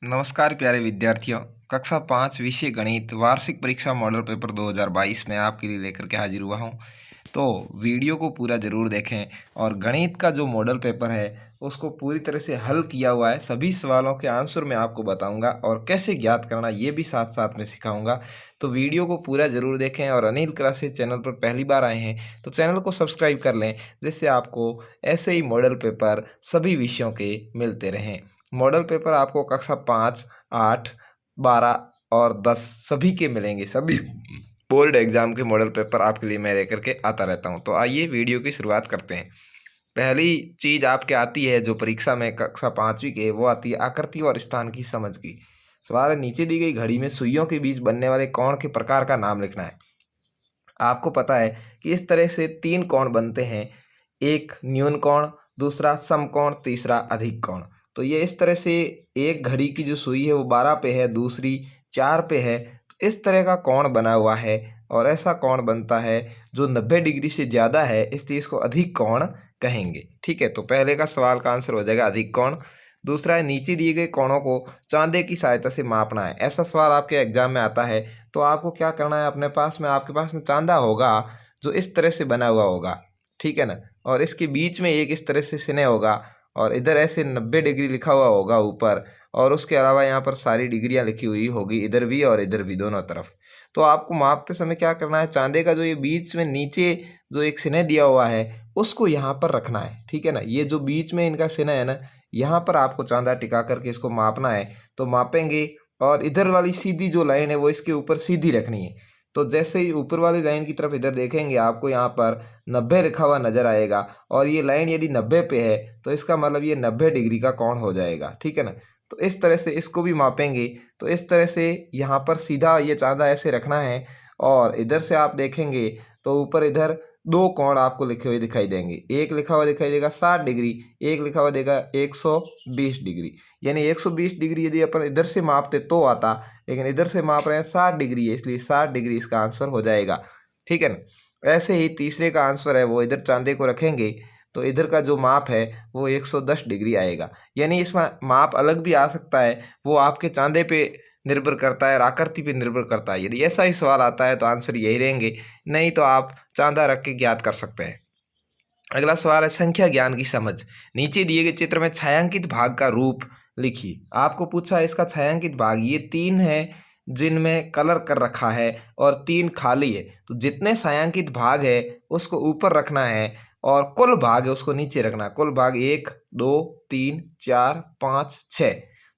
नमस्कार प्यारे विद्यार्थियों। कक्षा 5 विषय गणित वार्षिक परीक्षा मॉडल पेपर 2022 में आपके लिए लेकर के हाजिर हुआ हूं। तो वीडियो को पूरा ज़रूर देखें और गणित का जो मॉडल पेपर है उसको पूरी तरह से हल किया हुआ है। सभी सवालों के आंसर मैं आपको बताऊंगा और कैसे ज्ञात करना ये भी साथ साथ में सिखाऊंगा। तो वीडियो को पूरा ज़रूर देखें और अनिल क्लासेस चैनल पर पहली बार आए हैं तो चैनल को सब्सक्राइब कर लें, जिससे आपको ऐसे ही मॉडल पेपर सभी विषयों के मिलते रहें। मॉडल पेपर आपको कक्षा 5, 8, 12 और 10 सभी के मिलेंगे। सभी बोर्ड एग्जाम के मॉडल पेपर आपके लिए मैं लेकर के आता रहता हूं। तो आइए वीडियो की शुरुआत करते हैं। पहली चीज़ आपके आती है जो परीक्षा में कक्षा 5वीं के, वो आती है आकृति और स्थान की समझ की। सवाल है, नीचे दी गई घड़ी में सुइयों के बीच बनने वाले कोण के प्रकार का नाम लिखना है। आपको पता है कि इस तरह से 3 कोण बनते हैं, एक न्यून कोण, दूसरा समकोण, तीसरा अधिक कोण। तो ये इस तरह से एक घड़ी की जो सुई है वो 12 पे है, दूसरी 4 पे है। तो इस तरह का कोण बना हुआ है और ऐसा कोण बनता है जो 90 डिग्री से ज़्यादा है, इसलिए इसको अधिक कोण कहेंगे। ठीक है, तो पहले का सवाल का आंसर हो जाएगा अधिक कोण। दूसरा है, नीचे दिए गए कोणों को चांदे की सहायता से मापना है। ऐसा सवाल आपके एग्जाम में आता है तो आपको क्या करना है, अपने पास में आपके पास में चांदा होगा जो इस तरह से बना हुआ होगा, ठीक है ना, और इसके बीच में एक इस तरह से सिने होगा और इधर ऐसे 90 डिग्री लिखा हुआ होगा ऊपर, और उसके अलावा यहाँ पर सारी डिग्रियाँ लिखी हुई होगी, इधर भी और इधर भी दोनों तरफ। तो आपको मापते समय क्या करना है, चांदे का जो ये बीच में नीचे जो एक सिने दिया हुआ है उसको यहाँ पर रखना है, ठीक है ना। ये जो बीच में इनका सिना है ना, यहाँ पर आपको चांदा टिका करके इसको मापना है। तो मापेंगे और इधर वाली सीधी जो लाइन है वो इसके ऊपर सीधी रखनी है। तो जैसे ही ऊपर वाली लाइन की तरफ इधर देखेंगे आपको यहाँ पर 90 लिखा हुआ नज़र आएगा, और ये लाइन यदि 90 पे है तो इसका मतलब ये 90 डिग्री का कोण हो जाएगा, ठीक है ना। तो इस तरह से इसको भी मापेंगे। तो इस तरह से यहाँ पर सीधा ये चांदा ऐसे रखना है, और इधर से आप देखेंगे तो ऊपर इधर 2 कोण आपको लिखे हुए दिखाई देंगे। एक लिखा हुआ दिखाई देगा 60 डिग्री, एक लिखा हुआ देगा 120 डिग्री। यानी 120 डिग्री यदि अपन इधर से मापते तो आता, लेकिन इधर से माप रहे हैं 60 डिग्री है, इसलिए 60 डिग्री इसका आंसर हो जाएगा, ठीक है ना। ऐसे ही तीसरे का आंसर है वो इधर चांदे को रखेंगे तो इधर का जो माप है वो 110 डिग्री आएगा। यानी इसमें माप अलग भी आ सकता है, वो आपके चांदे पे निर्भर करता है और आकृति पे निर्भर करता है। यदि ऐसा ही सवाल आता है तो आंसर यही रहेंगे, नहीं तो आप चांदा रख के ज्ञात कर सकते हैं। अगला सवाल है संख्या ज्ञान की समझ। नीचे दिए गए चित्र में छायांकित भाग का रूप लिखिए। आपको पूछा है इसका छायांकित भाग, ये 3 है जिनमें कलर कर रखा है और 3 खाली है। तो जितने छायांकित भाग है उसको ऊपर रखना है और कुल भाग है उसको नीचे रखना है। कुल भाग 1, 2, 3, 4, 5, 6।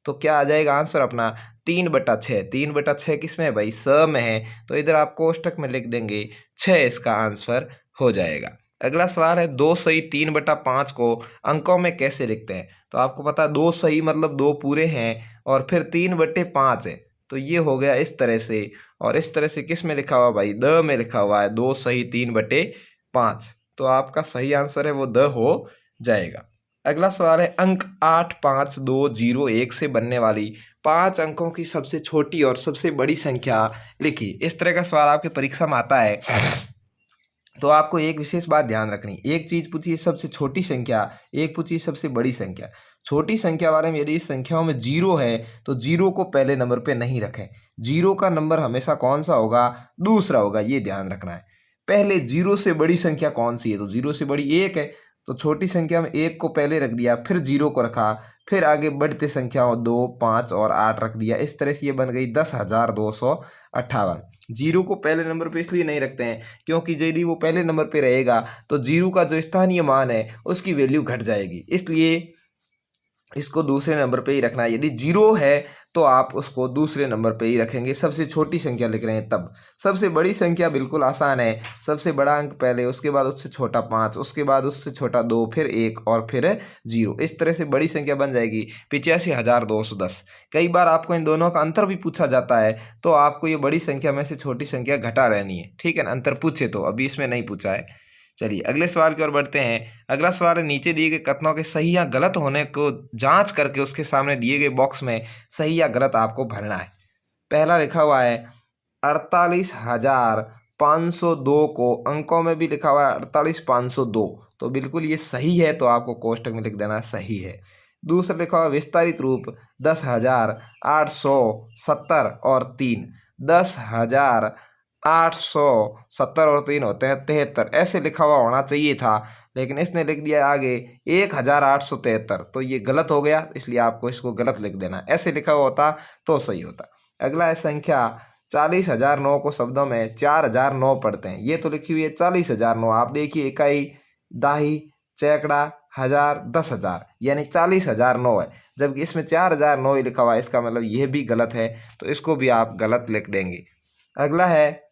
तो क्या आ जाएगा आंसर अपना 3/6। 3/6 किस में है भाई, स में है। तो इधर आप कोष्टक में लिख देंगे 6, इसका आंसर हो जाएगा। अगला सवाल है 2 सही 3/5 को अंकों में कैसे लिखते हैं। तो आपको पता है 2 सही मतलब 2 पूरे हैं और फिर 3/5 है, तो ये हो गया इस तरह से। और इस तरह से किस में लिखा हुआ भाई, द में लिखा हुआ है 2 सही 3/5। तो आपका सही आंसर है वो द हो जाएगा। अगला सवाल है अंक 8, 5, 2, 0, 1 से बनने वाली 5 अंकों की सबसे छोटी और सबसे बड़ी संख्या लिखिए। इस तरह का सवाल आपके परीक्षा में आता है तो आपको एक विशेष बात ध्यान रखनी, एक चीज पूछिए सबसे छोटी संख्या, एक पूछिए सबसे बड़ी संख्या। छोटी संख्या वाले में यदि इस संख्याओं में 0 है तो 0 को पहले नंबर पे नहीं रखें। 0 का नंबर हमेशा कौन सा होगा, दूसरा होगा, ये ध्यान रखना है। पहले 0 से बड़ी संख्या कौन सी है, तो 0 से बड़ी 1 है, तो छोटी संख्या में 1 को पहले रख दिया, फिर 0 को रखा, फिर आगे बढ़ते संख्याओं 2, 5 और 8 रख दिया। इस तरह से ये बन गई 10,258। 0 को पहले नंबर पे इसलिए नहीं रखते हैं क्योंकि यदि वो पहले नंबर पे रहेगा तो 0 का जो स्थानीय मान है उसकी वैल्यू घट जाएगी, इसलिए इसको दूसरे नंबर पे ही रखना है। यदि 0 है तो आप उसको दूसरे नंबर पे ही रखेंगे, सबसे छोटी संख्या लिख रहे हैं तब। सबसे बड़ी संख्या बिल्कुल आसान है, सबसे बड़ा अंक पहले, उसके बाद उससे छोटा 5, उसके बाद उससे छोटा 2, फिर 1 और फिर 0। इस तरह से बड़ी संख्या बन जाएगी 85,210। कई बार आपको इन दोनों का अंतर भी पूछा जाता है तो आपको ये बड़ी संख्या में से छोटी संख्या घटा रहनी है, ठीक है ना। अंतर पूछे तो, अभी इसमें नहीं पूछा है। चलिए अगले सवाल की ओर बढ़ते हैं। अगला सवाल है नीचे दिए गए कथनों के सही या गलत होने को जांच करके उसके सामने दिए गए बॉक्स में सही या गलत आपको भरना है। पहला लिखा हुआ है 48,502 को अंकों में भी लिखा हुआ है 48,502, तो बिल्कुल ये सही है, तो आपको कोष्टक में लिख देना सही है। दूसरा लिखा हुआ विस्तारित रूप 10,870 और 3, 10,870 और 3 होते हैं 73, ऐसे लिखा हुआ होना चाहिए था, लेकिन इसने लिख दिया आगे 1,873, तो ये गलत हो गया, इसलिए आपको इसको गलत लिख देना। ऐसे लिखा हुआ होता तो सही होता। अगला है संख्या 40,009 को शब्दों में 4,009 पढ़ते हैं। ये तो लिखी हुई है 40,009, आप देखिए इकाई, दाही, सैकड़ा, हजार, 10,000, यानी 40,009 है, जबकि इसमें 4,009 ही लिखा हुआ है, इसका मतलब यह भी गलत है, तो इसको भी आप गलत लिख देंगे। अगला है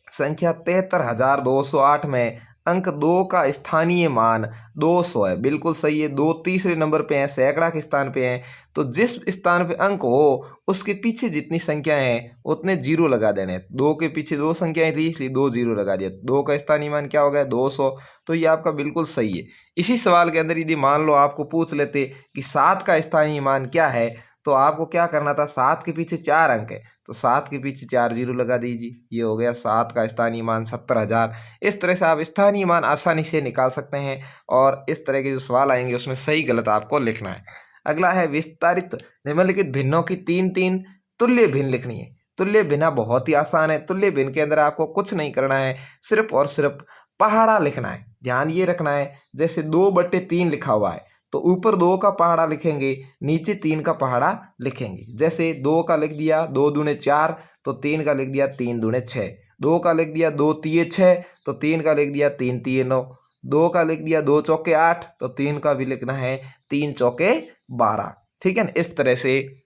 संख्या 73,208 में अंक 2 का स्थानीय मान 200 है। बिल्कुल सही है, 2 तीसरे नंबर पे हैं, सैकड़ा के स्थान पे हैं, तो जिस स्थान पे अंक हो उसके पीछे जितनी संख्याएं हैं उतने जीरो लगा देने हैं। 2 के पीछे 2 संख्याएं थी, इसलिए 2 जीरो लगा दिया। 2 का स्थानीय मान क्या हो गया? 200, तो ये आपका बिल्कुल सही है। इसी सवाल के अंदर यदि मान लो आपको पूछ लेते कि 7 का स्थानीय मान क्या है, तो आपको क्या करना था, 7 के पीछे 4 अंक है, तो 7 के पीछे 4 जीरो लगा दीजिए, ये हो गया 7 का स्थानीय मान 70,000। इस तरह से आप स्थानीय मान आसानी से निकाल सकते हैं, और इस तरह के जो सवाल आएंगे उसमें सही गलत आपको लिखना है। अगला है विस्तारित निम्नलिखित भिन्नों की 3-3 तुल्य भिन्न लिखनी है। तुल्य भिन्ना बहुत ही आसान है। तुल्य भिन्न के अंदर आपको कुछ नहीं करना है, सिर्फ और सिर्फ पहाड़ा लिखना है। ध्यान ये रखना है, जैसे 2/3 लिखा हुआ है, तो ऊपर 2 का पहाड़ा लिखेंगे, नीचे 3 का पहाड़ा लिखेंगे। जैसे 2 का लिख दिया 2 दूने 4, तो 3 का लिख दिया 3 दूने 6। 2 का लिख दिया 2 तिये 6, तो 3 का लिख दिया 3 तिये 9। 2 का लिख दिया 2 चौके 8, तो 3 का भी लिखना है 3 चौके 12। ठीक है ना, इस तरह से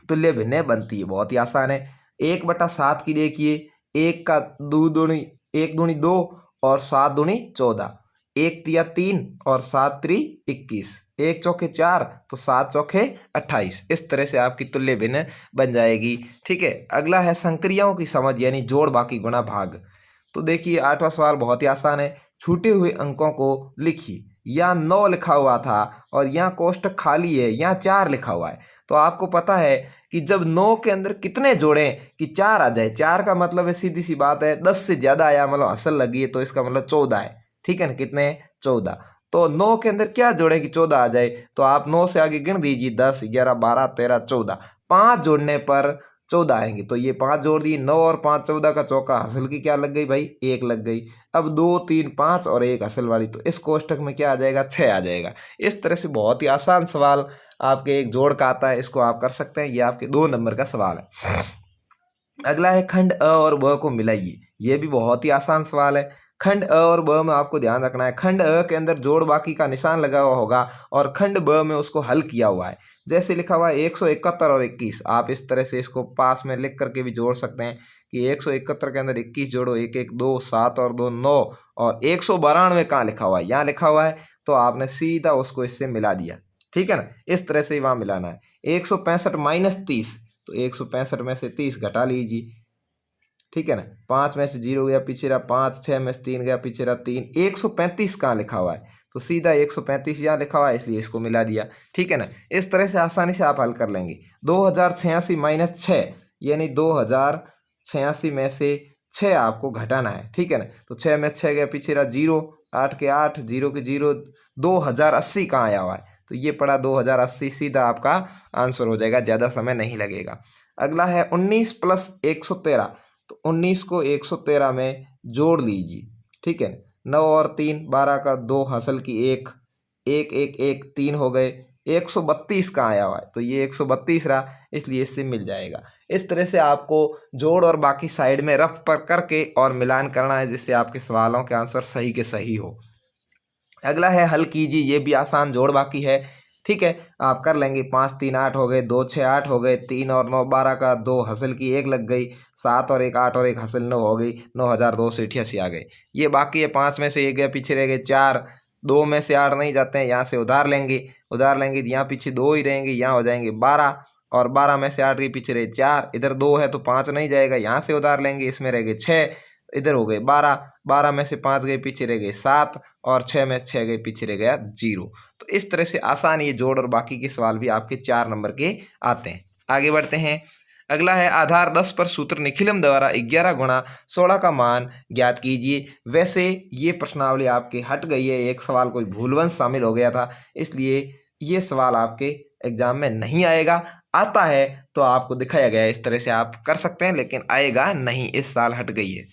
तुल्य भिन्न बनती है, बहुत ही आसान है। 1/7 की देखिए, 1 का 2 दूनी 1 दूनी 2 और 7 दूनी 14, 1 तिया 3 और 7 त्री 21, 1 चौके 4, तो 7 चौके 28। इस तरह से आपकी तुल्य भिन्न बन जाएगी। ठीक है, अगला है संक्रियाओं की समझ, यानी जोड़, बाकी, गुणा, भाग। तो देखिए 8वां सवाल बहुत ही आसान है। छूटे हुए अंकों को लिखिए। यहाँ 9 लिखा हुआ था और यहाँ कोष्ठक खाली है, यहाँ 4 लिखा हुआ है, तो आपको पता है कि जब 9 के अंदर कितने जोड़ें कि 4 आ जाए। 4 का मतलब है, सीधी सी बात है, 10 से ज़्यादा आया मतलब असल लगी है, तो इसका मतलब 14 है। ठीक है ना, कितने? 14। तो 9 के अंदर क्या जोड़े कि 14 आ जाए, तो आप 9 से आगे गिन दीजिए, 10, 11, 12, 13, 14। 5 जोड़ने पर 14 आएंगे, तो ये 5 जोड़ दिए, 9 और 5 14 का चौका, हासिल की क्या लग गई भाई? 1 लग गई। अब 2 3 5 और 1 हासिल वाली, तो इस कोष्ठक में क्या आ जाएगा? 6 आ जाएगा। इस तरह से बहुत ही आसान सवाल आपके एक जोड़ का आता है, इसको आप कर सकते हैं। ये आपके 2 नंबर का सवाल है। अगला है खंड अ और ब को मिलाइए। ये भी बहुत ही आसान सवाल है। खंड अ और ब में आपको ध्यान रखना है, खंड अ के अंदर जोड़ बाकी का निशान लगा हुआ होगा और खंड ब में उसको हल किया हुआ है। जैसे लिखा हुआ है 171 और 21, आप इस तरह से इसको पास में लिख करके भी जोड़ सकते हैं कि 171 के अंदर 21 जोड़ो, 1 1 2, 7 और 2 9, और 192 कहाँ लिखा हुआ है? यहाँ लिखा हुआ है, तो आपने सीधा उसको इससे मिला दिया। ठीक है ना, इस तरह से ही वहाँ मिलाना है। 165 माइनस 30, तो 165 में से 30 घटा लीजिए। ठीक है ना, 5 में से 0 गया, पीछे रहा 5, 6 में से 3 गया, पीछे रहा 3। 135 कहाँ लिखा हुआ है? तो सीधा 135 यहाँ लिखा हुआ है, इसलिए इसको मिला दिया। ठीक है ना, इस तरह से आसानी से आप हल कर लेंगे। 2086 माइनस 6, यानी 2086 में से 6 आपको घटाना है। ठीक है ना, तो 6 में 6 गया, पीछे रहा 0, 8 के 8, 0 के 0, 2080 कहाँ आया हुआ है? तो ये पड़ा 2080, सीधा आपका आंसर हो जाएगा, ज़्यादा समय नहीं लगेगा। अगला है 19 प्लस 113, तो 19 को 113 में जोड़ लीजिए। ठीक है, 9 और 3 12 का 2 हासिल की 1, 1 1 1 3 हो गए। 132 कहाँ आया हुआ है? तो ये 132 रहा, इसलिए इससे मिल जाएगा। इस तरह से आपको जोड़ और बाकी साइड में रफ पर करके और मिलान करना है, जिससे आपके सवालों के आंसर सही के सही हो। अगला है हल कीजिए, ये भी आसान, जोड़ बाकी है। ठीक है, आप कर लेंगे। 5 3 8 हो गए, 2 6 8 हो गए, 3 और 9 12 का 2 हासिल की 1 लग गई, 7 और 1 8 और 1 हासिल 9 हो गई, 9,288 आ गए। ये बाकी है, 5 में से 1 गया, पीछे रह गए 4, 2 में से 8 नहीं जाते हैं, यहाँ से उधार लेंगे तो यहाँ पीछे 2 ही रहेंगे, यहाँ हो जाएंगे 12, और 12 में से 8 के पीछे रहे 4, इधर 2 है तो 5 नहीं जाएगा, यहाँ से उधार लेंगे, इसमें रह गए 6, इधर हो गए 12, 12 में से 5 गए, पीछे रह गए 7, और 6 में 6 गए, पीछे रह गया 0। तो इस तरह से आसान ये जोड़ और बाकी के सवाल भी आपके 4 नंबर के आते हैं। आगे बढ़ते हैं। अगला है आधार 10 पर सूत्र निखिलम द्वारा 11 गुणा 16 का मान ज्ञात कीजिए। वैसे ये प्रश्नावली आपके हट गई है, एक सवाल कोई भूलवंश शामिल हो गया था, इसलिए ये सवाल आपके एग्जाम में नहीं आएगा। आता है तो आपको दिखाया गया है, इस तरह से आप कर सकते हैं, लेकिन आएगा नहीं, इस साल हट गई है।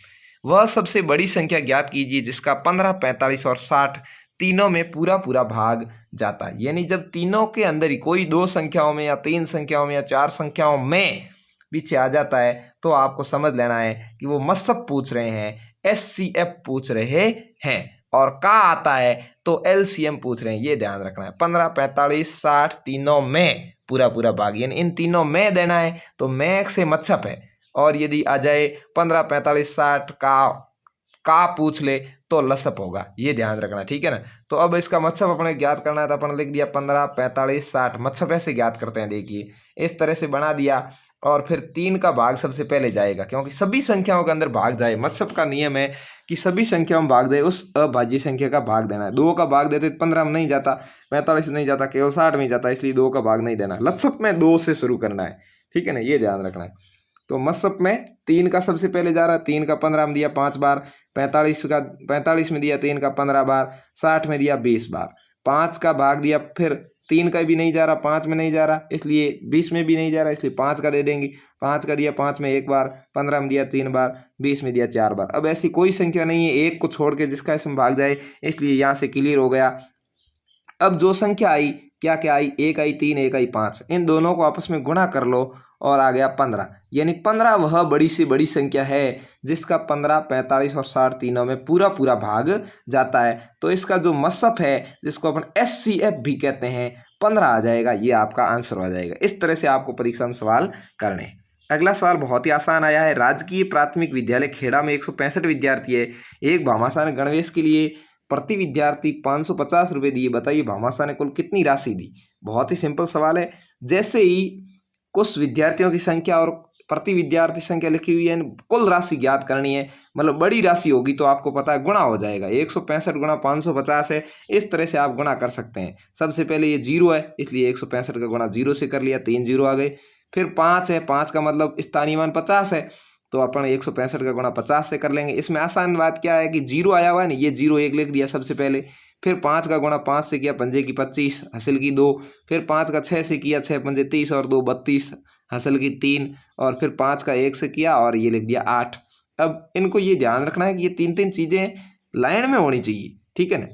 वह सबसे बड़ी संख्या ज्ञात कीजिए जिसका 15, 45 और 60 तीनों में पूरा पूरा भाग जाता है। यानी जब तीनों के अंदर ही कोई दो संख्याओं में या तीन संख्याओं में या चार संख्याओं में पीछे आ जाता है तो आपको समझ लेना है कि वो मसब पूछ रहे हैं, SCF पूछ रहे हैं, और का आता है तो LCM पूछ रहे हैं। ये ध्यान रखना है। 15, 45, 60 तीनों में पूरा पूरा भाग, यानी इन तीनों में देना है तो में से मच्छप है, और यदि आ जाए 15, 45, 60 का पूछ ले तो लसप होगा। ये ध्यान रखना, ठीक है ना। तो अब इसका मच्छप अपने ज्ञात करना है तो अपन लिख दिया 15, 45, 60। मच्छप ऐसे ज्ञात करते हैं, देखिए इस तरह से बना दिया, और फिर 3 का भाग सबसे पहले जाएगा, क्योंकि सभी संख्याओं के अंदर भाग जाए। मत्सब का नियम है कि सभी संख्याओं में भाग जाए, उस अभाज्य संख्या का भाग देना है। 2 का भाग देते 15 में नहीं जाता, 45 में नहीं जाता, केवल 60 में जाता, इसलिए 2 का भाग नहीं देना। लत्सप में 2 से शुरू करना है, ठीक है ना, ये ध्यान रखना है। तो मत्सप में 3 का सबसे पहले जा रहा है, 3 का 15 में दिया 5 बार, 45 में दिया 3 का 15 बार, 60 में दिया 20 बार, 5 का भाग दिया, फिर 3 का भी नहीं जा रहा, 5 में नहीं जा रहा, इसलिए 20 में भी नहीं जा रहा, इसलिए 5 का दे देंगे। 5 का दिया 5 में 1 बार, 15 में दिया 3 बार, 20 में दिया 4 बार। अब ऐसी कोई संख्या नहीं है एक को छोड़ के जिसका इसमें भाग जाए, इसलिए यहाँ से क्लियर हो गया। अब जो संख्या आई, क्या क्या आई, 1 आई 3, 1 आई 5, इन दोनों को आपस में गुणा कर लो और आ गया 15। यानी 15 वह बड़ी से बड़ी संख्या है जिसका 15, 45 और 60 तीनों में पूरा पूरा भाग जाता है। तो इसका जो मसफ है, जिसको अपन SCF भी कहते हैं, 15 आ जाएगा। ये आपका आंसर हो जाएगा। इस तरह से आपको परीक्षा में सवाल करने हैं। अगला सवाल बहुत ही आसान आया है। राजकीय प्राथमिक विद्यालय खेड़ा में 165 विद्यार्थी है। एक भामाशाह ने गणवेश के लिए प्रति विद्यार्थी 550 रुपये दिए। बताइए भामाशाह ने कुल कितनी राशि दी। बहुत ही सिंपल सवाल है। जैसे ही कुछ विद्यार्थियों की संख्या और प्रति विद्यार्थी संख्या लिखी हुई है, कुल राशि ज्ञात करनी है, मतलब बड़ी राशि होगी तो आपको पता है गुणा हो जाएगा। 165 गुणा 550 है, इस तरह से आप गुणा कर सकते हैं। सबसे पहले ये 0 है, इसलिए 165 का गुणा 0 से कर लिया, 3 0 आ गए। फिर 5 है, 5 का मतलब स्थानीय मान 50 है, तो अपन 165 का गुणा 50 से कर लेंगे। इसमें आसान बात क्या है कि 0 आया हुआ है ना, ये 0 1 लिख दिया सबसे पहले। फिर 5 का गुणा 5 से किया, 5 की 25 हासिल की 2। फिर 5 का 6 से किया, 6 5 30 और 2 32 हासिल की 3। और फिर 5 का 1 से किया और ये लिख दिया 8। अब इनको ये ध्यान रखना है कि ये 3 चीज़ें लाइन में होनी चाहिए, ठीक है ना,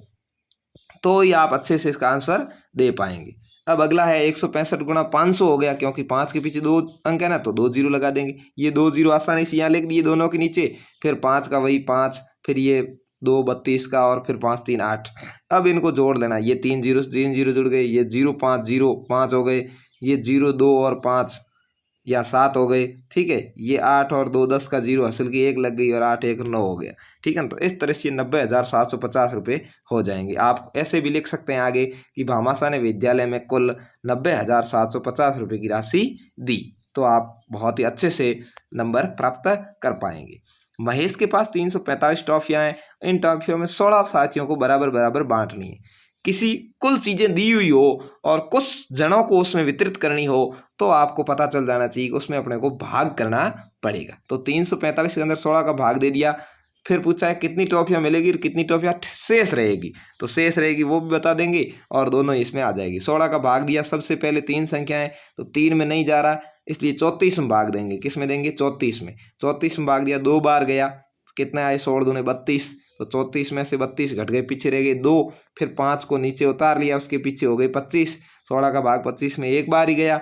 तो ये आप अच्छे से इसका आंसर दे पाएंगे। अब अगला है 165 गुणा 500 हो गया, क्योंकि 5 के पीछे 2 अंक है ना, तो 2 0 लगा देंगे। ये 2 0 आसानी से यहाँ लिख दिए दोनों के नीचे। फिर 5 का वही 5, फिर ये 2 32 का, और फिर 5 3 8। अब इनको जोड़ लेना। ये 3 0 जुड़ गए, ये 0 5 हो गए, ये 0 2 और 5 या 7 हो गए, ठीक है। ये 8 और 2 10 का 0 हासिल की 1 लग गई, और 8 1 9 हो गया, ठीक है ना। तो इस तरह से 90,750 रुपये हो जाएंगे। आप ऐसे भी लिख सकते हैं आगे कि भामाशाह ने विद्यालय में कुल 90,750 रुपये की राशि दी, तो आप बहुत ही अच्छे से नंबर प्राप्त कर पाएंगे। महेश के पास 345 टॉफियाँ हैं। इन टॉफियों में 16 साथियों को बराबर बराबर बांटनी है। किसी कुल चीज़ें दी हुई हो और कुछ जनों को उसमें वितरित करनी हो, तो आपको पता चल जाना चाहिए कि उसमें अपने को भाग करना पड़ेगा। तो 345 के अंदर 16 का भाग दे दिया। फिर पूछा है कितनी ट्रॉफियाँ मिलेगी और कितनी ट्रॉफियाँ शेष रहेगी, तो शेष रहेगी वो भी बता देंगे, और दोनों इसमें आ जाएगी। 16 का भाग दिया, सबसे पहले 3 संख्या है तो 3 में नहीं जा रहा, इसलिए 34 में भाग देंगे। किस में देंगे? 34 में। 34 में भाग दिया, 2 बार गया, कितना आए 16 दूने 32, तो 34 में से 32 घट गए, पीछे रह गए 2। फिर 5 को नीचे उतार लिया, उसके पीछे हो गई 25। 16 का भाग 25 में एक बार ही गया,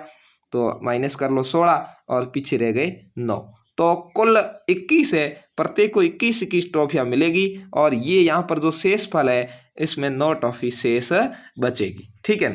तो माइनस कर लो 16, और पीछे रह गए 9। तो कुल 21 है, प्रत्येक को 21 ट्रॉफियाँ मिलेगी, और ये यहाँ पर जो शेष फल है इसमें 9 ट्रॉफी शेष बचेगी, ठीक है।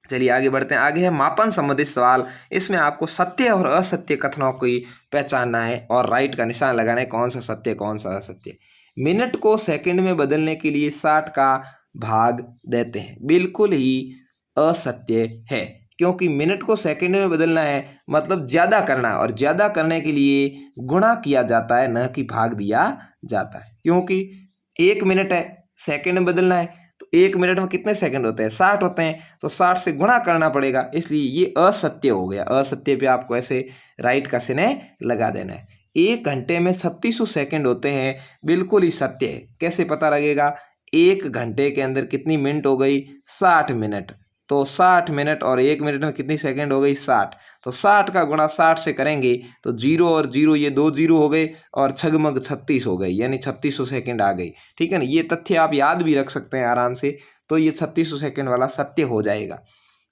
चलिए आगे बढ़ते हैं। आगे है मापन संबंधित सवाल। इसमें आपको सत्य और असत्य कथनों की पहचानना है और राइट का निशान लगाना है, कौन सा सत्य कौन सा असत्य। मिनट को सेकंड में बदलने के लिए 60 का भाग देते हैं, बिल्कुल ही असत्य है, क्योंकि मिनट को सेकंड में बदलना है मतलब ज़्यादा करना, और ज़्यादा करने के लिए गुणा किया जाता है, न कि भाग दिया जाता है। क्योंकि 1 मिनट है, सेकंड में बदलना है, तो 1 मिनट में कितने सेकंड होते हैं? 60 होते हैं, तो 60 से गुणा करना पड़ेगा, इसलिए ये असत्य हो गया। असत्य पे आपको ऐसे राइट का चिन्ह लगा देना है। 1 घंटे में 3600 सेकंड होते हैं, बिल्कुल ही सत्य है। कैसे पता लगेगा? 1 घंटे के अंदर कितनी मिनट हो गई? 60 मिनट। तो 60 मिनट और 1 मिनट में कितनी सेकंड हो गई 60। तो 60 का गुणा 60 से करेंगे तो 0 और 0 ये 2 0 हो गए और छगमग 36 हो गई, यानी 3600 सेकंड आ गई। ठीक है ना, ये तथ्य आप याद भी रख सकते हैं आराम से। तो ये 3600 सेकंड वाला सत्य हो जाएगा।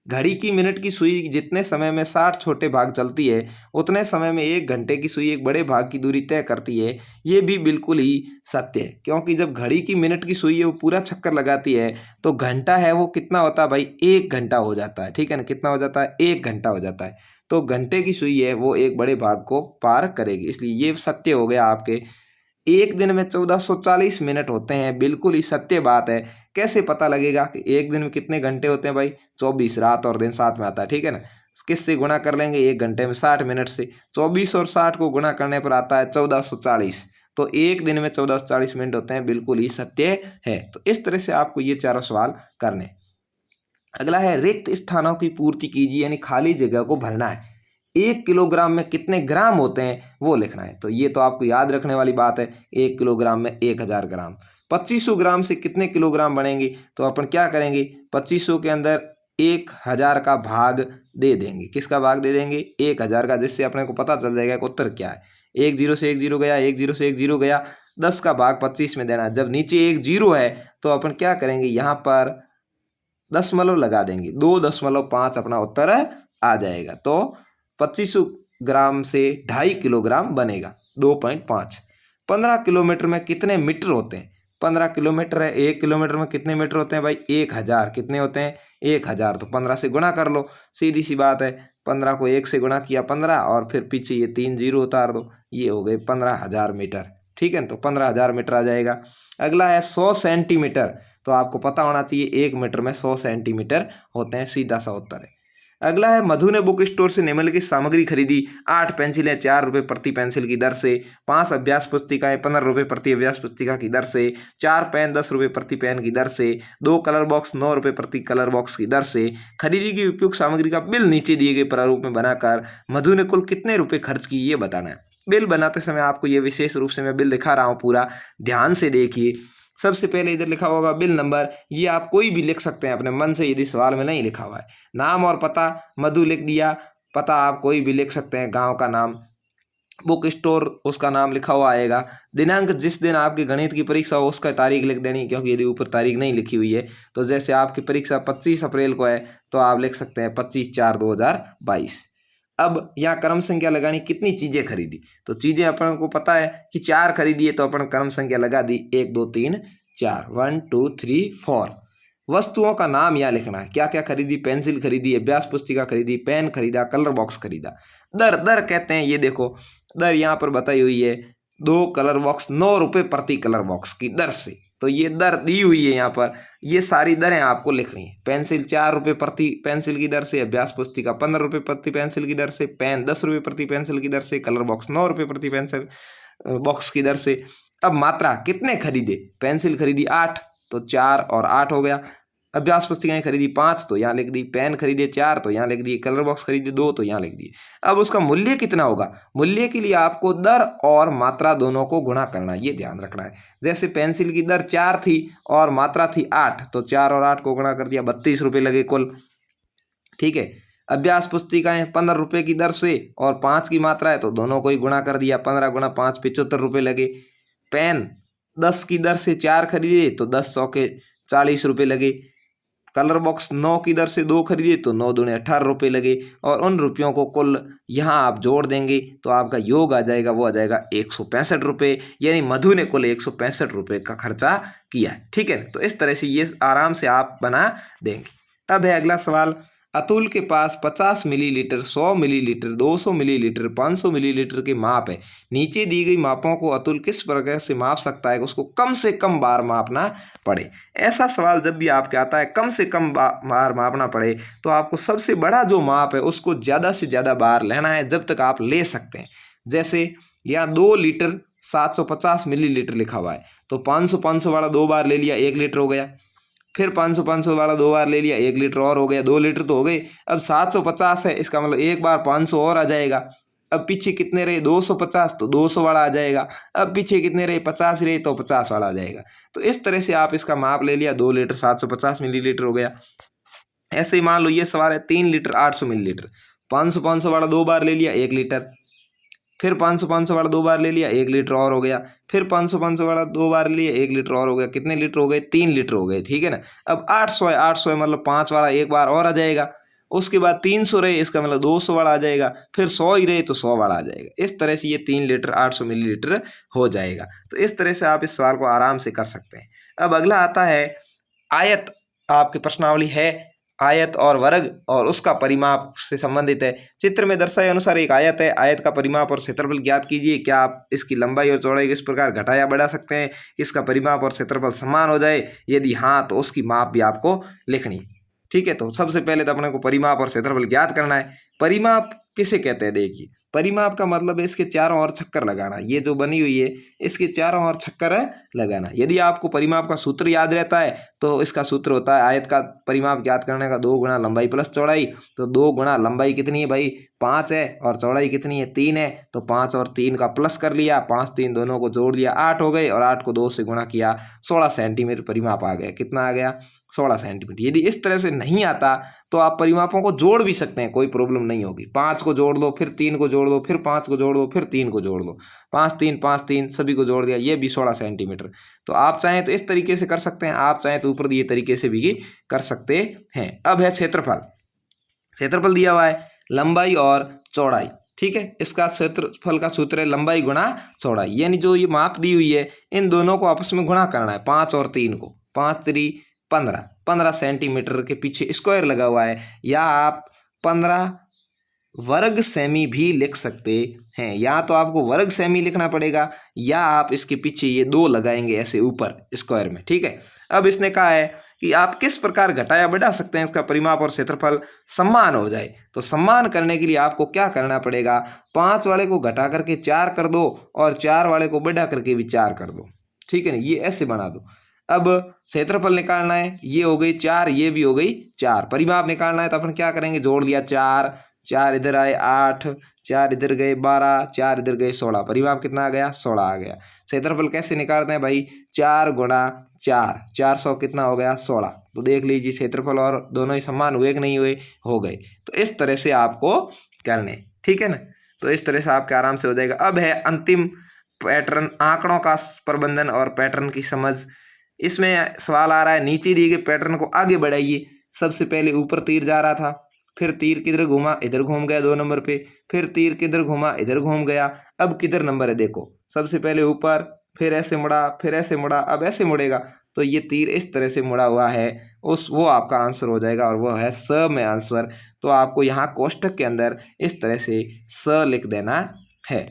घड़ी की मिनट की सुई जितने समय में 60 छोटे भाग चलती है उतने समय में 1 घंटे की सुई एक बड़े भाग की दूरी तय करती है। ये भी बिल्कुल ही सत्य है, क्योंकि जब घड़ी की मिनट की सुई है वो पूरा चक्कर लगाती है तो घंटा है वो कितना होता है भाई, 1 घंटा हो जाता है। ठीक है ना, कितना हो जाता है, 1 घंटा हो जाता है। तो घंटे की सुई है वो एक बड़े भाग को पार करेगी, इसलिए ये सत्य हो गया आपके। एक दिन में 1440 मिनट होते हैं, बिल्कुल ही सत्य बात है। कैसे पता लगेगा कि एक दिन में कितने घंटे होते हैं भाई, 24, रात और दिन साथ में आता है। ठीक है ना, किससे गुणा कर लेंगे, एक घंटे में 60 मिनट से। 24 और 60 को गुणा करने पर आता है 1440। तो एक दिन में 1440 मिनट होते हैं, बिल्कुल ही सत्य है। तो इस तरह से आपको ये चारों सवाल करने। अगला है रिक्त स्थानों की पूर्ति कीजिए, यानी खाली जगह को भरना है। 1 किलोग्राम में कितने ग्राम होते हैं वो लिखना है। तो ये तो आपको याद रखने वाली बात है, 1 किलोग्राम में 1000 ग्राम। 2500 ग्राम से कितने किलोग्राम बनेंगे, तो अपन क्या करेंगे, 2500 के अंदर 1000 का भाग दे देंगे। किसका भाग दे देंगे, 1000 का, जिससे अपने को पता चल जाएगा कि उत्तर क्या है। 1 0 से 1 0 गया, 1 0 से 1 0 गया, 10 का भाग 25 में देना है। जब नीचे 1 0 है तो अपन क्या करेंगे, यहाँ पर दशमलव लगा देंगे, 2.5 अपना उत्तर आ जाएगा। तो 2500 ग्राम से 2.5 किलोग्राम बनेगा, 2.5। 15 किलोमीटर में कितने मीटर होते हैं, 15 किलोमीटर है, 1 किलोमीटर में कितने मीटर होते हैं भाई, 1000। कितने होते हैं, 1000। तो 15 से गुणा कर लो, सीधी सी बात है। 15 को 1 से गुणा किया 15, और फिर पीछे ये 3 0 उतार दो, ये हो गए 15,000 मीटर। ठीक है, तो 15,000 मीटर आ जाएगा। अगला है 100 सेंटीमीटर। तो आपको पता होना चाहिए 1 मीटर में 100 सेंटीमीटर होते हैं, सीधा सा उत्तर है। अगला है मधु ने बुक स्टोर से निम्नलिखित सामग्री खरीदी। 8 पेंसिलें 4 रुपये प्रति पेंसिल की दर से, 5 अभ्यास पुस्तिकाएं 15 रुपये प्रति अभ्यास पुस्तिका की दर से, 4 पेन 10 रुपये प्रति पेन की दर से, 2 कलर बॉक्स 9 रुपये प्रति कलर बॉक्स की दर से खरीदी की उपयुक्त सामग्री का बिल नीचे दिए गए प्रारूप में बनाकर मधु ने कुल कितने रुपये खर्च किए ये बताना है। बिल बनाते समय आपको ये विशेष रूप से मैं बिल दिखा रहा हूँ, पूरा ध्यान से देखिए। सबसे पहले इधर लिखा होगा बिल नंबर, ये आप कोई भी लिख सकते हैं अपने मन से, यदि सवाल में नहीं लिखा हुआ है। नाम और पता, मधु लिख दिया, पता आप कोई भी लिख सकते हैं, गांव का नाम, बुक स्टोर उसका नाम लिखा हुआ आएगा। दिनांक, जिस दिन आपकी गणित की परीक्षा हो उसका तारीख लिख देनी, क्योंकि यदि ऊपर तारीख नहीं लिखी हुई है तो जैसे आपकी परीक्षा 25 अप्रैल को है तो आप लिख सकते हैं 25/4/2022। अब यहाँ क्रम संख्या लगानी, कितनी चीजें खरीदी, तो चीजें अपन को पता है कि 4 खरीदी है, तो अपन क्रम संख्या लगा दी 1 2 3 4, 1 2 3 4। वस्तुओं का नाम यहाँ लिखना है, क्या क्या खरीदी, पेंसिल खरीदी, अभ्यास पुस्तिका खरीदी, पेन खरीदा, कलर बॉक्स खरीदा। दर, दर कहते हैं, ये देखो दर यहाँ पर बताई हुई है, 2 कलर बॉक्स 9 रुपये प्रति कलर बॉक्स की दर से, तो ये दर दी हुई है यहाँ पर। ये सारी दरें आपको लिखनी है। पेंसिल 4 रुपये प्रति पेंसिल की दर से, अभ्यास पुस्तिका 15 रुपये प्रति पेंसिल की दर से, पेन 10 रुपये प्रति पेंसिल की दर से, कलर बॉक्स 9 रुपये प्रति पेंसिल बॉक्स की दर से। अब मात्रा, कितने खरीदे, पेंसिल खरीदी 8, तो 4 और 8 हो गया। अभ्यास पुस्तिकाएं खरीदी 5, तो यहाँ लिख दी। पेन खरीदे 4, तो यहाँ लिख दिए। कलर बॉक्स खरीदे 2, तो यहाँ लिख दिए। अब उसका मूल्य कितना होगा, मूल्य के लिए आपको दर और मात्रा दोनों को गुणा करना, ये ध्यान रखना है। जैसे पेंसिल की दर 4 थी और मात्रा थी 8, तो 4 और 8 को गुणा कर दिया, 32 रुपये लगे कुल। ठीक है, अभ्यास पुस्तिकाएं 15 रुपये की दर से और 5 की मात्रा है, तो दोनों को ही गुणा कर दिया, 15 गुणा 5 75 रुपये लगे। पेन 10 की दर से 4 खरीदे, तो 10 100 के 40 रुपये लगे। कलर बॉक्स 9 की दर से 2 खरीदे, तो 9 दूने 18 रुपये लगे। और उन रुपयों को कुल यहाँ आप जोड़ देंगे तो आपका योग आ जाएगा, वो आ जाएगा 165 रुपये, यानी मधु ने कुल 165 रुपये का खर्चा किया। ठीक है, तो इस तरह से ये आराम से आप बना देंगे। तब है अगला सवाल, अतुल के पास 50 मिलीलीटर, 100 मिलीलीटर, 200 मिलीलीटर, 500 मिलीलीटर के माप है। नीचे दी गई मापों को अतुल किस प्रकार से माप सकता है कि उसको कम से कम बार मापना पड़े। ऐसा सवाल जब भी आपके आता है, कम से कम बार मापना पड़े, तो आपको सबसे बड़ा जो माप है उसको ज़्यादा से ज़्यादा बार लेना है, जब तक आप ले सकते हैं। जैसे यहाँ 2 लीटर 750 मिलीलीटर लिखा हुआ है, तो 500 वाला 2 बार ले लिया, 1 लीटर हो गया। फिर 500 वाला 2 बार ले लिया, 1 लीटर और हो गया, 2 लीटर तो हो गए। अब 750 है, इसका मतलब एक बार 500 और आ जाएगा। अब पीछे कितने रहे, 250, तो 200 वाला आ जाएगा। अब पीछे कितने रहे, 50 रहे, तो 50 वाला आ जाएगा। तो इस तरह से आप इसका माप ले लिया, 2 लीटर 750 मिलीलीटर हो गया। ऐसे ही मान लो ये सवाल है 3 लीटर 800 मिलीलीटर, 500 वाला 2 बार ले लिया 1 लीटर, फिर 500 वाला 2 बार ले लिया 1 लीटर और हो गया, फिर 500 वाला 2 बार ले लिया 1 लीटर और हो गया। कितने लीटर हो गए? 3 लीटर हो गए, ठीक है ना। अब 800 है मतलब 5 वाला एक बार और आ जाएगा, उसके बाद 300 रहे इसका मतलब 200 वाला आ जाएगा, फिर 100 ही रहे तो 100 वाला आ जाएगा। इस तरह से ये 3 लीटर 800 मिलीलीटर हो जाएगा। तो इस तरह से आप इस सवाल को आराम से कर सकते हैं। अब अगला आता है आयत। आपकी प्रश्नावली है आयत और वर्ग और उसका परिमाप से संबंधित है। चित्र में दर्शाए अनुसार एक आयत है, आयत का परिमाप और क्षेत्रफल ज्ञात कीजिए। क्या आप इसकी लंबाई और चौड़ाई किस प्रकार घटा या बढ़ा सकते हैं? इसका परिमाप और क्षेत्रफल समान हो जाए, यदि हाँ तो उसकी माप भी आपको लिखनी है, ठीक है। तो सबसे पहले तो अपने को परिमाप और क्षेत्रफल ज्ञात करना है। परिमाप किसे कहते हैं? देखिए, परिमाप का मतलब है इसके चारों ओर चक्कर लगाना। ये जो बनी हुई है इसके चारों ओर चक्कर लगाना। यदि आपको परिमाप का सूत्र याद रहता है तो इसका सूत्र होता है आयत का परिमाप ज्ञात करने का 2 गुणा लंबाई प्लस चौड़ाई। तो 2 गुणा लंबाई कितनी है भाई? 5 है, और चौड़ाई कितनी है? 3 है। तो 5 और 3 का प्लस कर लिया, 5 3 दोनों को जोड़ लिया 8 हो गए, और 8 को 2 से गुणा किया 16 सेंटीमीटर परिमाप आ गया। कितना आ गया? 16 सेंटीमीटर। यदि इस तरह से नहीं आता तो आप परिमापों को जोड़ भी सकते हैं, कोई प्रॉब्लम नहीं होगी। 5 को जोड़ दो, फिर 3 को जोड़ दो, फिर 5 को जोड़ दो, फिर 3 को जोड़ दो, 5 3 सभी को जोड़ दिया, ये भी 16 सेंटीमीटर। तो आप चाहें तो इस तरीके से कर सकते हैं, आप चाहें तो ऊपर दिए तरीके से भी कर सकते हैं। अब है क्षेत्रफल। क्षेत्रफल दिया हुआ है लंबाई और चौड़ाई, ठीक है। इसका क्षेत्रफल का सूत्र है लंबाई गुणा चौड़ाई, यानी जो ये माप दी हुई है इन दोनों को आपस में गुणा करना है, 5 और 3 को। 5 3 15 सेंटीमीटर के पीछे स्क्वायर लगा हुआ है, या आप 15 वर्ग सेमी भी लिख सकते हैं। या तो आपको वर्ग सेमी लिखना पड़ेगा, या आप इसके पीछे ये 2 लगाएंगे ऐसे ऊपर स्क्वायर में, ठीक है। अब इसने कहा है कि आप किस प्रकार घटाया बढ़ा सकते हैं इसका परिमाप और क्षेत्रफल समान हो जाए। तो समान करने के लिए आपको क्या करना पड़ेगा? 5 वाले को घटा करके 4 कर दो, और 4 वाले को बढ़ा करके भी 4 कर दो, ठीक है ना। ये ऐसे बना दो। अब क्षेत्रफल निकालना है, ये हो गई 4, ये भी हो गई 4। परिमाप निकालना है तो अपन क्या करेंगे? जोड़ दिया 4, 4 इधर आए 8, 4 इधर गए 12, 4 इधर गए 16। परिमाप कितना आ गया? 16 आ गया। क्षेत्रफल कैसे निकालते हैं भाई? 4 गुणा 4, 400 कितना हो गया? 16। तो देख लीजिए क्षेत्रफल और दोनों ही समान हुए कि नहीं हुए? हो गए। तो इस तरह से आपको करने, ठीक है ना। तो इस तरह से आपके आराम से हो जाएगा। अब है अंतिम पैटर्न, आंकड़ों का प्रबंधन और पैटर्न की समझ। इसमें सवाल आ रहा है नीचे दिए गए पैटर्न को आगे बढ़ाइए। सबसे पहले ऊपर तीर जा रहा था, फिर तीर किधर घूमा? इधर घूम गया 2 नंबर पे, फिर तीर किधर घूमा? इधर घूम गया। अब किधर नंबर है देखो, सबसे पहले ऊपर, फिर ऐसे मुड़ा, फिर ऐसे मुड़ा, अब ऐसे मुड़ेगा। तो ये तीर इस तरह से मुड़ा हुआ है, वो आपका आंसर हो जाएगा, और वो है स में आंसर। तो आपको यहाँ कोष्टक के अंदर इस तरह से स लिख देना है।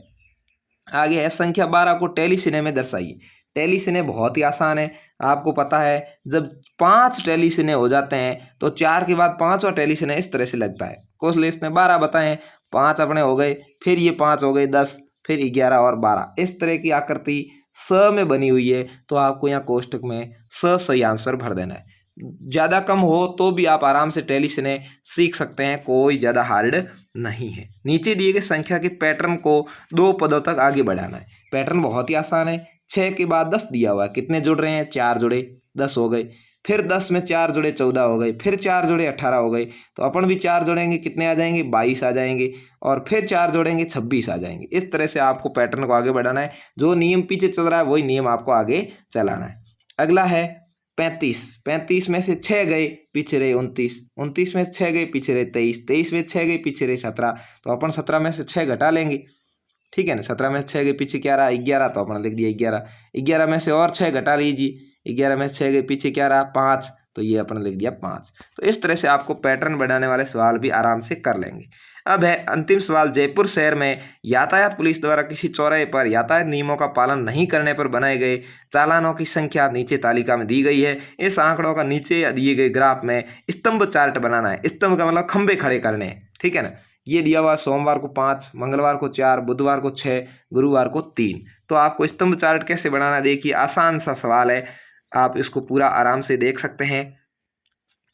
आगे है संख्या 12 को टेली सिने में दर्शाइए। टेली सिने बहुत ही आसान है, आपको पता है जब 5 टेली सिने हो जाते हैं तो 4 के बाद 5वां टेली सिने इस तरह से लगता है। क्वेश्चन लिस्ट में 12 बताएं, 5 अपने हो गए, फिर ये 5 हो गए 10, फिर 11 और 12। इस तरह की आकृति स में बनी हुई है, तो आपको यहाँ कोष्टक में स सही आंसर भर देना है। ज़्यादा कम हो तो भी आप आराम से टेली सिने सीख सकते हैं, कोई ज़्यादा हार्ड नहीं है। नीचे दिए गए संख्या के पैटर्न को 2 पदों तक आगे बढ़ाना है। पैटर्न बहुत ही आसान है। 6 के बाद 10 दिया हुआ है, कितने जुड़ रहे हैं? 4 जुड़े 10 हो गए, फिर 10 में 4 जुड़े 14 हो गए, फिर 4 जुड़े 18 हो गए। तो अपन भी 4 जोड़ेंगे, कितने आ जाएंगे? 22 आ जाएंगे, और फिर 4 जोड़ेंगे 26 आ जाएंगे। इस तरह से आपको पैटर्न को आगे बढ़ाना है। जो नियम पीछे चल रहा है वही नियम आपको आगे चलाना है। अगला है 35। 35 में से 6 गए, पीछे रहे 29। 29 में से 6 गए, पीछे रहे 23। 23 में 6 गए, पीछे रहे 17। तो अपन 17 में से 6 घटा लेंगे, ठीक है ना। 17 में से 6 गए, पीछे क्या रहा? 11। तो अपना लिख दिया 11। 11 में से और 6 घटा लीजिए, 11 में से 6 गए, पीछे क्या रहा? 5। तो ये अपना लिख दिया 5। तो इस तरह से आपको पैटर्न बनाने वाले सवाल भी आराम से कर लेंगे। अब है अंतिम सवाल। जयपुर शहर में यातायात पुलिस द्वारा किसी चौराहे पर यातायात नियमों का पालन नहीं करने पर बनाए गए चालानों की संख्या नीचे तालिका में दी गई है। इस आंकड़ों का नीचे दिए गए ग्राफ में स्तंभ चार्ट बनाना है। स्तंभ का मतलब खंबे खड़े करने हैं, ठीक है ना। ये दिया हुआ सोमवार को 5, मंगलवार को 4, बुधवार को 6, गुरुवार को 3। तो आपको स्तंभ चार्ट कैसे बनाना है? देखिए आसान सा सवाल है, आप इसको पूरा आराम से देख सकते हैं।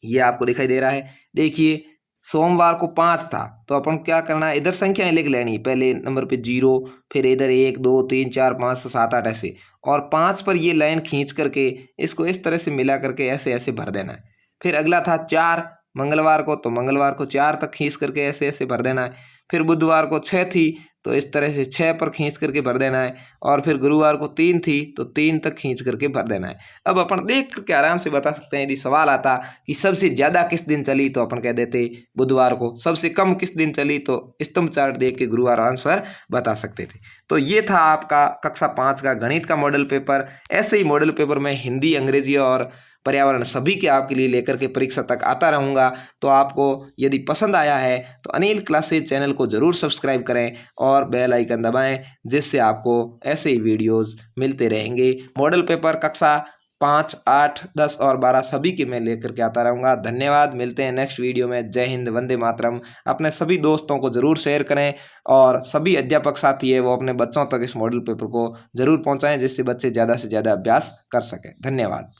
ये आपको दिखाई दे रहा है, देखिए सोमवार को 5 था, तो अपन क्या करना है? इधर संख्याएं लिख लेनी, पहले नंबर पे 0, फिर इधर 1 2 3 4 5 6 7 8 ऐसे, और 5 पर ये लाइन खींच करके इसको इस तरह से मिला करके ऐसे ऐसे भर देना है। फिर अगला था 4, मंगलवार को, तो मंगलवार को 4 तक खींच करके ऐसे ऐसे भर देना है। फिर बुधवार को 6 थी तो इस तरह से 6 पर खींच करके भर देना है। और फिर गुरुवार को 3 थी तो 3 तक खींच करके भर देना है। अब अपन देख करके आराम से बता सकते हैं। यदि सवाल आता कि सबसे ज़्यादा किस दिन चली तो अपन कह देते बुधवार को, सबसे कम किस दिन चली तो स्तंभ चार्ट देख के गुरुवार आंसर बता सकते थे। तो ये था आपका कक्षा 5 का गणित का मॉडल पेपर। ऐसे ही मॉडल पेपर में हिंदी, अंग्रेजी और पर्यावरण सभी के आपके लिए लेकर के परीक्षा तक आता रहूँगा। तो आपको यदि पसंद आया है तो अनिल क्लासेज चैनल को ज़रूर सब्सक्राइब करें और बेल आइकन दबाएं, जिससे आपको ऐसे ही वीडियोस मिलते रहेंगे। मॉडल पेपर कक्षा 5, 8, 10 और 12 सभी के मैं लेकर के आता रहूँगा। धन्यवाद, मिलते हैं नेक्स्ट वीडियो में। जय हिंद, वंदे मातरम। अपने सभी दोस्तों को ज़रूर शेयर करें और सभी अध्यापक साथी है वो अपने बच्चों तक इस मॉडल पेपर को ज़रूर पहुँचाएँ, जिससे बच्चे ज़्यादा से ज़्यादा अभ्यास कर सकें। धन्यवाद।